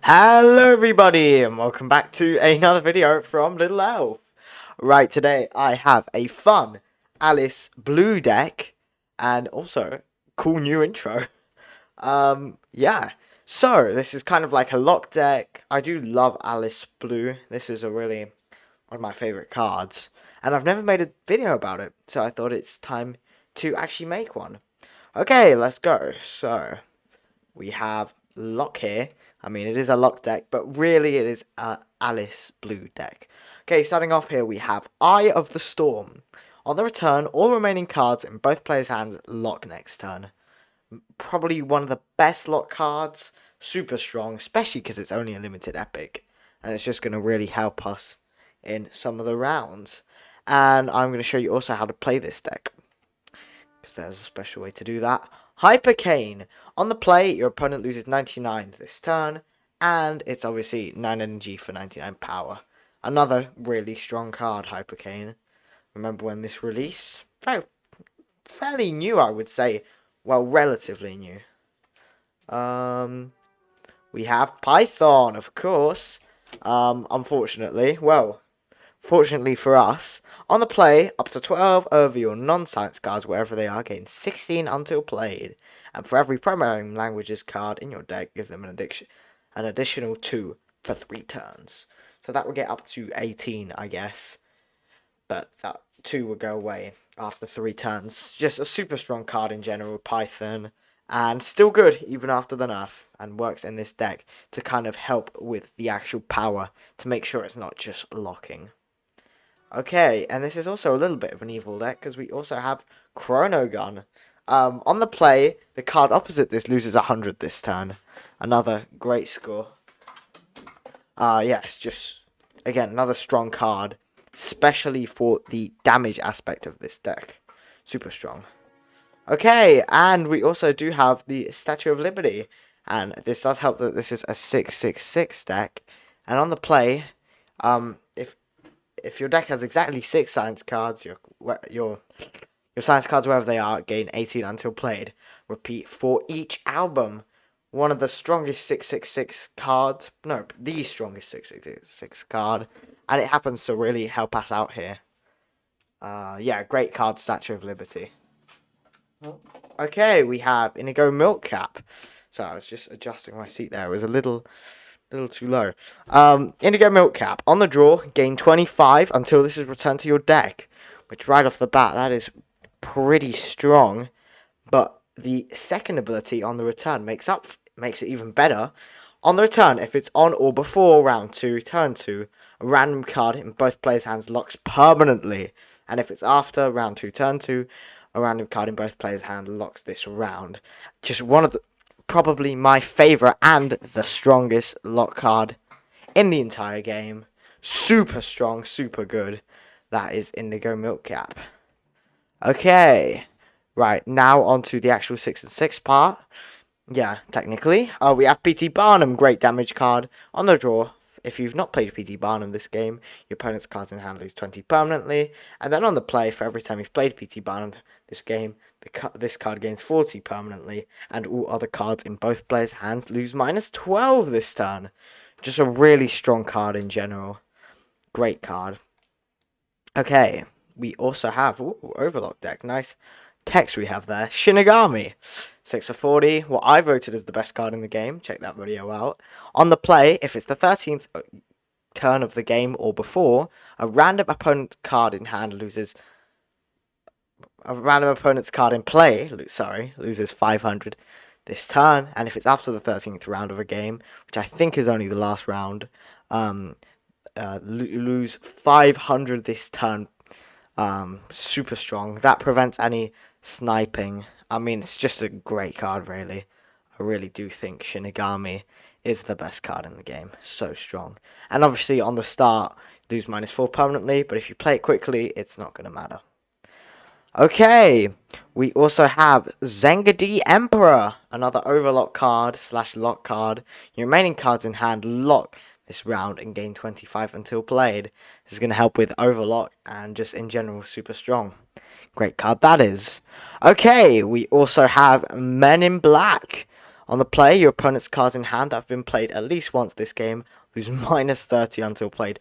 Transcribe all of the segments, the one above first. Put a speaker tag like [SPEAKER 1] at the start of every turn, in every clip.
[SPEAKER 1] Hello everybody and welcome back to another video from Little Elf. Right, today I have a fun Alice Blue deck and also cool new intro. Yeah. So this is kind of like a lock deck. I do love Alice Blue. This is one of my favorite cards. And I've never made a video about it, so I thought it's time to actually make one. Okay, let's go. So we have lock here. I mean, it is a lock deck, but really it is a Alice Blue deck. Okay, starting off here, we have Eye of the Storm. On the return, all remaining cards in both players' hands lock next turn. Probably one of the best lock cards. Super strong, especially because it's only a limited epic. And it's just going to really help us in some of the rounds. And I'm going to show you also how to play this deck, because there's a special way to do that. Hypercane. On the play, your opponent loses 99 this turn, and it's obviously 9 energy for 99 power. Another really strong card, Hypercane. Remember when this released? Fairly new, I would say. Well, relatively new. We have Python, of course. Unfortunately, well, fortunately for us, on the play, up to 12 of your non-science cards, wherever they are, gain 16 until played. And for every programming languages card in your deck, give them an additional 2 for 3 turns. So that would get up to 18, I guess. But that 2 would go away after 3 turns. Just a super strong card in general, Python. And still good even after the nerf. And works in this deck to kind of help with the actual power. To make sure it's not just locking. Okay, and this is also a little bit of an evil deck because we also have Chronogun. On the play, the card opposite this loses 100 this turn. Another great score. Yeah, it's just, again, another strong card, especially for the damage aspect of this deck. Super strong. Okay, and we also do have the Statue of Liberty. And this does help that this is a 6/6/6 deck. And on the play, if your deck has exactly 6 science cards, your science cards, wherever they are, gain 18 until played. Repeat for each album. One of the strongest 6/6/6 cards. No, the strongest 6/6/6 card. And it happens to really help us out here. Yeah, great card, Statue of Liberty. Okay, we have Inigo Milkcap. So I was just adjusting my seat there. It was a little too low. Indigo Milkcap. On the draw, gain 25 until this is returned to your deck. Which right off the bat, that is pretty strong. But the second ability on the return makes it even better. On the return, if it's on or before round 2, turn 2, a random card in both players' hands locks permanently. And if it's after round 2, turn 2, a random card in both players' hands locks this round. Just one of the, probably my favourite and the strongest lock card in the entire game. Super strong, super good. That is Indigo Milkcap. Okay. Right, now on to the actual 6 and 6 part. Yeah, technically. We have P.T. Barnum, great damage card. On the draw, if you've not played P.T. Barnum this game, your opponent's cards in hand lose 20 permanently. And then on the play, for every time you've played P.T. Barnum this game, this card gains 40 permanently. And all other cards in both players' hands lose minus 12 this turn. Just a really strong card in general. Great card. Okay, we also have Overlock deck. Nice text we have there. Shinigami. 6 for 40. What I voted as the best card in the game. Check that video out. On the play, if it's the 13th turn of the game or before, a random opponent's card in hand loses. A random opponent's card in play, loses 500 this turn. And if it's after the 13th round of a game, which I think is only the last round, lose 500 this turn. Super strong. That prevents any sniping. I mean, it's just a great card, really. I really do think Shinigami is the best card in the game. So strong. And obviously, on the start, lose minus 4 permanently, but if you play it quickly, it's not going to matter. Okay, we also have Zengadi Emperor, another overlock card / lock card. Your remaining cards in hand lock this round and gain 25 until played. This is going to help with overlock and just in general super strong. Great card that is. Okay, we also have Men in Black. On the play, your opponent's cards in hand that have been played at least once this game lose -30 until played.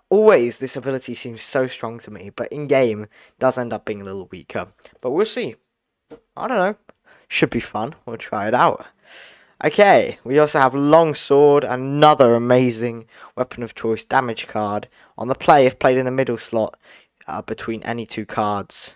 [SPEAKER 1] Always, this ability seems so strong to me, but in game it does end up being a little weaker. But we'll see. I don't know. Should be fun. We'll try it out. Okay, we also have Longsword, another amazing weapon of choice damage card. On the play, if played in the middle slot between any two cards,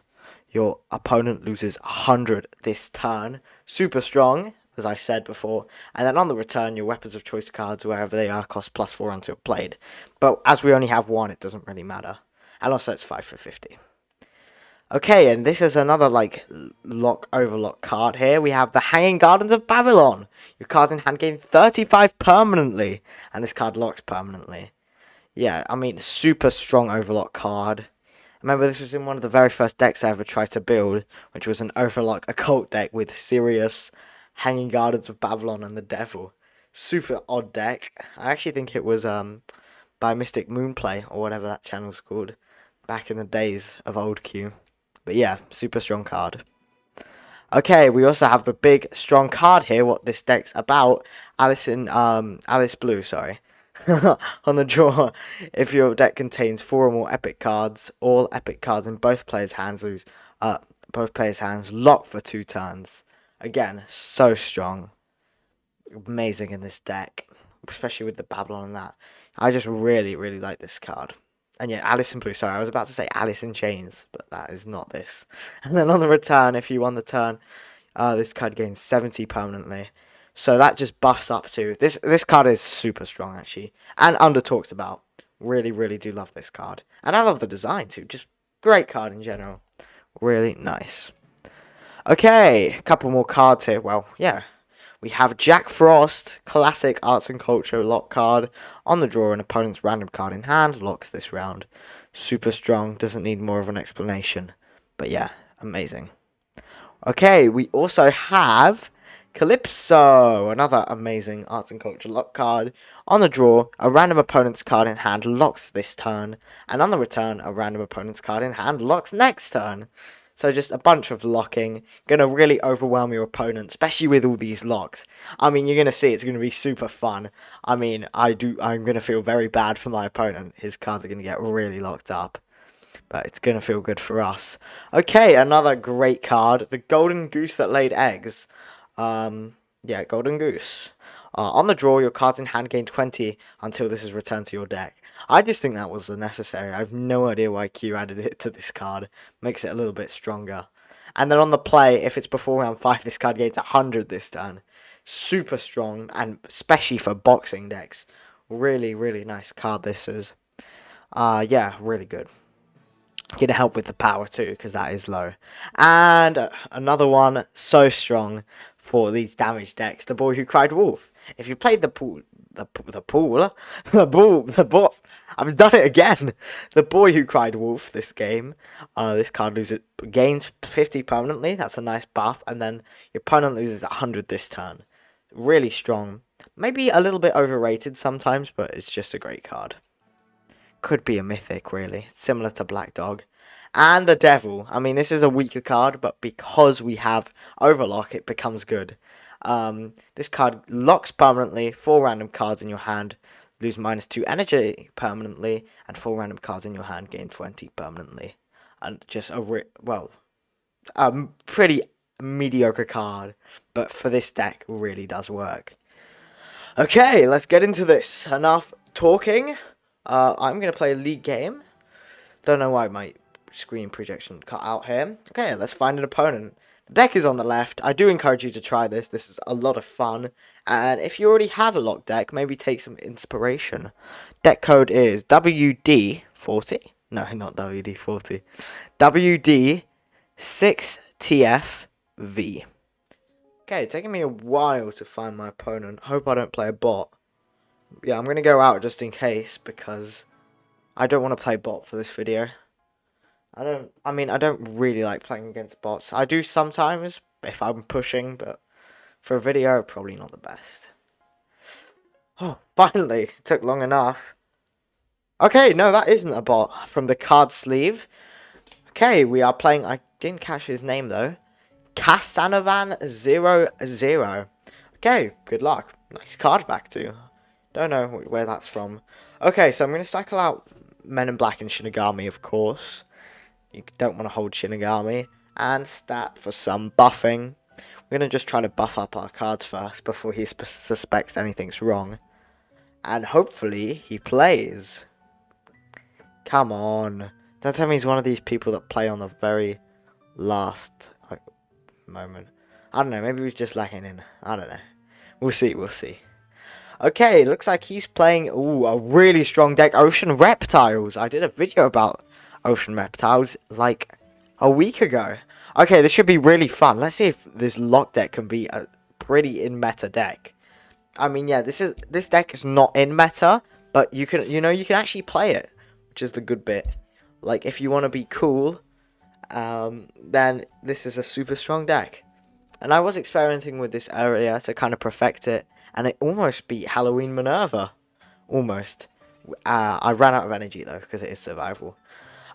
[SPEAKER 1] your opponent loses 100 this turn. Super strong, as I said before. And then on the return, your weapons of choice cards, wherever they are, cost +4 until played. But as we only have one, it doesn't really matter. And also, it's 5 for 50. Okay, and this is another, like, overlock card here. We have the Hanging Gardens of Babylon. Your cards in hand gain 35 permanently, and this card locks permanently. Yeah, I mean, super strong overlock card. Remember, this was in one of the very first decks I ever tried to build, which was an overlock occult deck with Sirius, Hanging Gardens of Babylon, and the Devil. Super odd deck. I actually think it was by Mystic Moonplay, or whatever that channel's called, back in the days of old Q. But yeah, super strong card. Okay, we also have the big strong card here, what this deck's about. Alice Blue, sorry. On the draw, if your deck contains 4 or more epic cards, all epic cards in both players' hands lock for 2 turns. Again, so strong. Amazing in this deck, especially with the Babylon and that. I just really, really like this card. And yeah, Alice in Blue. Sorry, I was about to say Alice in Chains, but that is not this. And then on the return, if you won the turn, this card gains 70 permanently. So that just buffs up to... This card is super strong, actually. And under-talked about. Really, really do love this card. And I love the design, too. Just great card in general. Really nice. Okay, a couple more cards here. Well, yeah. We have Jack Frost, classic arts and culture lock card. On the draw, an opponent's random card in hand locks this round. Super strong, doesn't need more of an explanation. But yeah, amazing. Okay, we also have Calypso, another amazing arts and culture lock card. On the draw, a random opponent's card in hand locks this turn. And on the return, a random opponent's card in hand locks next turn. So just a bunch of locking. Gonna really overwhelm your opponent, especially with all these locks. I mean, you're gonna see it's gonna be super fun. I mean, I'm gonna feel very bad for my opponent. His cards are gonna get really locked up. But it's gonna feel good for us. Okay, another great card. The Golden Goose that laid eggs. Yeah, Golden Goose. On the draw, your cards in hand gain 20 until this is returned to your deck. I just think that was unnecessary. I have no idea why Q added it to this card. Makes it a little bit stronger. And then on the play, if it's before round 5, this card gains 100 this turn. Super strong, and especially for boxing decks. Really, really nice card this is. Yeah, really good. Gonna help with the power too, because that is low. And another one so strong for these damage decks, the Boy Who Cried Wolf. If you played I've done it again. The Boy Who Cried Wolf this game. This card gains 50 permanently. That's a nice buff, and then your opponent loses 100 this turn. Really strong. Maybe a little bit overrated sometimes, but it's just a great card. Could be a mythic, really. Similar to Black Dog. And the Devil. I mean, this is a weaker card, but because we have Overlock, it becomes good. This card locks permanently. 4 random cards in your hand lose -2 energy permanently, and 4 random cards in your hand gain 20 permanently. And just a pretty mediocre card, but for this deck, really does work. Okay, let's get into this. Enough talking. I'm going to play a league game. Don't know why my screen projection cut out here. Okay, let's find an opponent. The deck is on the left. I do encourage you to try this. This is a lot of fun. And if you already have a lock deck, maybe take some inspiration. Deck code is WD40. No, not WD40. WD6TFV. Okay, taking me a while to find my opponent. Hope I don't play a bot. Yeah, I'm going to go out just in case, because I don't want to play bot for this video. I don't really like playing against bots. I do sometimes, if I'm pushing, but for a video, probably not the best. Oh, finally, it took long enough. Okay, no, that isn't a bot from the card sleeve. Okay, we are playing, I didn't catch his name though. Casanovan 00. Okay, good luck. Nice card back too. Don't know where that's from. Okay, so I'm going to cycle out Men in Black and Shinigami, of course. You don't want to hold Shinigami. And stat for some buffing. We're going to just try to buff up our cards first before he suspects anything's wrong. And hopefully he plays. Come on. Don't tell me he's one of these people that play on the very last moment. I don't know. Maybe he's just lacking in. I don't know. We'll see. We'll see. Okay, looks like he's playing a really strong deck. Ocean Reptiles. I did a video about Ocean Reptiles like a week ago. Okay, this should be really fun. Let's see if this lock deck can be a pretty in meta deck. I mean, yeah, this deck is not in meta, but you can actually play it, which is the good bit. Like, if you want to be cool, then this is a super strong deck. And I was experimenting with this area to kind of perfect it, and it almost beat Halloween Minerva. Almost. I ran out of energy, though, because it is survival.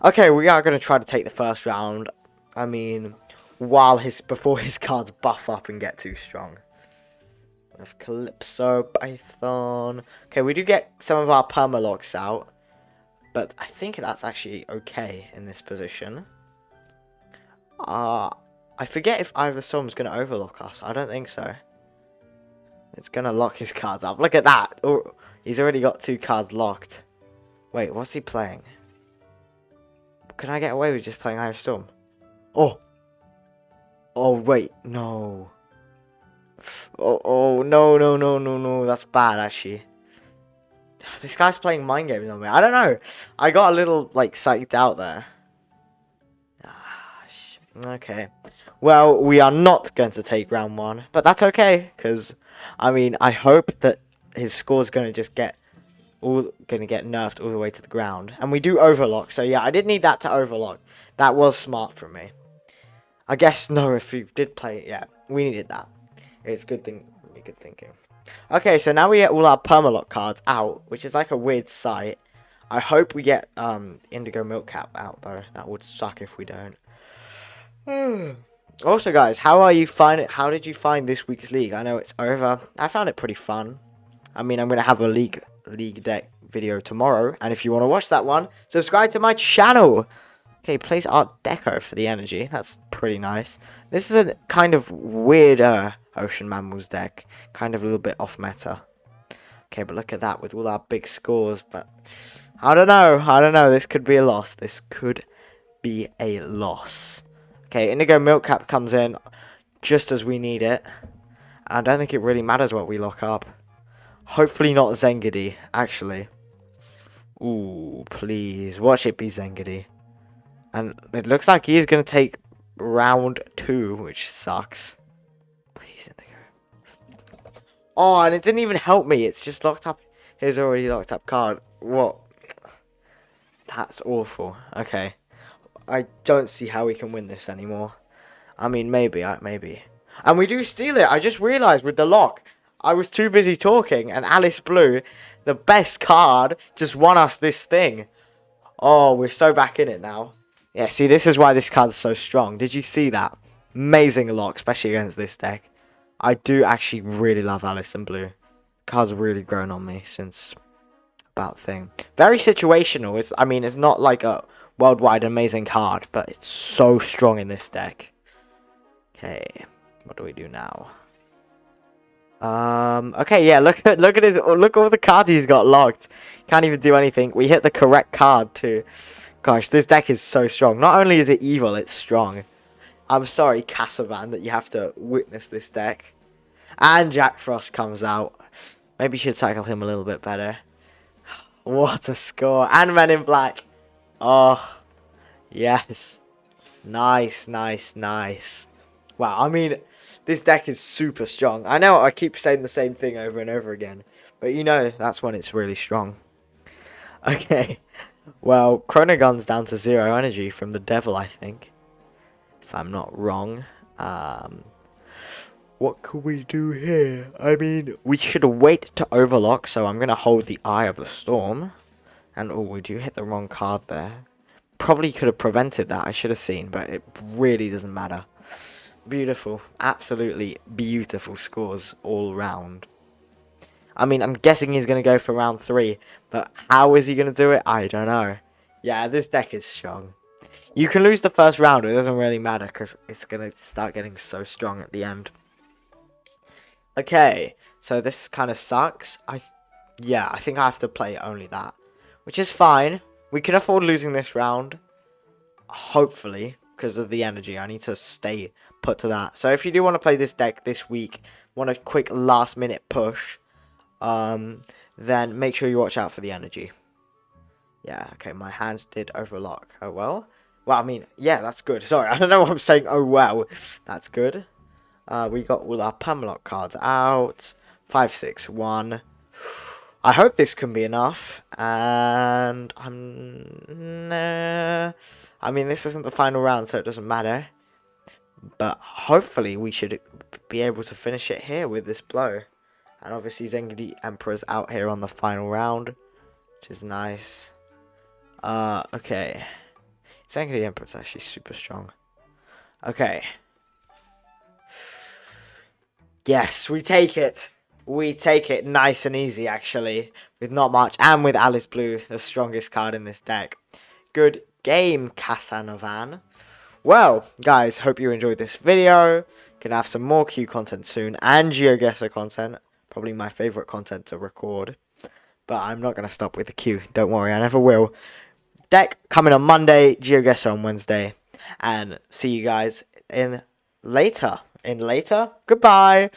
[SPEAKER 1] Okay, we are going to try to take the first round. I mean, before his cards buff up and get too strong. With Calypso, Python. Okay, we do get some of our Permalocks out, but I think that's actually okay in this position. I forget if Eye of the Storm's going to overlock us. I don't think so. It's going to lock his cards up. Look at that. Oh, he's already got 2 cards locked. Wait, what's he playing? Can I get away with just playing Eye of Storm? Oh. Oh, wait. No. Oh, no. That's bad, actually. This guy's playing mind games on me. I don't know. I got a little, like, psyched out there. Okay. Well, we are not going to take round 1. But that's okay. Because, I mean, I hope that his score's going to just get nerfed all the way to the ground. And we do overlock. So, yeah, I did need that to overlock. That was smart from me. I guess, no, if you did play it, yeah. We needed that. It's good thinking. Okay, so now we get all our Permalock cards out, which is like a weird sight. I hope we get Indigo Milkcap out, though. That would suck if we don't. Also, guys, how did you find this week's league? I know it's over. I found it pretty fun. I mean, I'm going to have a league deck video tomorrow, and if you want to watch that one, subscribe to my channel. Okay, plays Art Deco for the energy. That's pretty nice. This is a kind of weird Ocean Mammals deck. Kind of a little bit off meta. Okay, but look at that with all our big scores. But I don't know. This could be a loss. Okay, Indigo Milkcap comes in just as we need it. I don't think it really matters what we lock up. Hopefully not Zengadi, actually. Ooh, please. Watch it be Zengadi. And it looks like he's going to take round 2, which sucks. Please, Indigo. Oh, and it didn't even help me. It's just locked up his already locked up card. What? That's awful. Okay. I don't see how we can win this anymore. I mean, maybe. And we do steal it. I just realized with the lock, I was too busy talking, and Alice Blue, the best card, just won us this thing. Oh, we're so back in it now. Yeah, see, this is why this card's so strong. Did you see that? Amazing lock, especially against this deck. I do actually really love Alice in Blue. The card's really grown on me since about thing. Very situational. It's not like a worldwide amazing card, but it's so strong in this deck. Okay, what do we do now? Okay, yeah, look at all the cards he's got locked. Can't even do anything. We hit the correct card too. Gosh, this deck is so strong. Not only is it evil, it's strong. I'm sorry, Cassavan, that you have to witness this deck. And Jack Frost comes out. Maybe you should cycle him a little bit better. What a score. And Men in Black. Oh, yes. Nice. Wow, I mean, this deck is super strong. I know I keep saying the same thing over and over again, but you know that's when it's really strong. Okay, well, Chronogun's down to 0 energy from the devil, I think. If I'm not wrong. What can we do here? I mean, we should wait to overlock, so I'm going to hold the Eye of the Storm. And, oh, we do hit the wrong card there. Probably could have prevented that, I should have seen, but it really doesn't matter. Beautiful. Absolutely beautiful scores all round. I mean, I'm guessing he's going to go for round 3. But how is he going to do it? I don't know. Yeah, this deck is strong. You can lose the first round. It doesn't really matter because it's going to start getting so strong at the end. Okay, so this kind of sucks. Yeah, I think I have to play only that, which is fine. We can afford losing this round, hopefully, because of the energy. I need to stay put to that. So if you do want to play this deck this week, want a quick last minute push, then make sure you watch out for the energy. Yeah, okay, my hands did overlock. Oh well. Well, I mean, yeah, that's good. Sorry, I don't know what I'm saying. Oh well, that's good. We got all our Permalock cards out. 5, 6, 1. I hope this can be enough. And nah. I mean, this isn't the final round, so it doesn't matter. But hopefully we should be able to finish it here with this blow. And obviously Zengedi Emperor's out here on the final round, which is nice. Okay. Zengedi Emperor's actually super strong. Okay. Yes, we take it. We take it nice and easy, actually. With not much. And with Alice Blue, the strongest card in this deck. Good game, Casanovan. Well, guys, hope you enjoyed this video. Gonna have some more Q content soon. And GeoGuessr content. Probably my favourite content to record. But I'm not going to stop with the Q. Don't worry, I never will. Deck coming on Monday. GeoGuessr on Wednesday. And see you guys in later. Goodbye.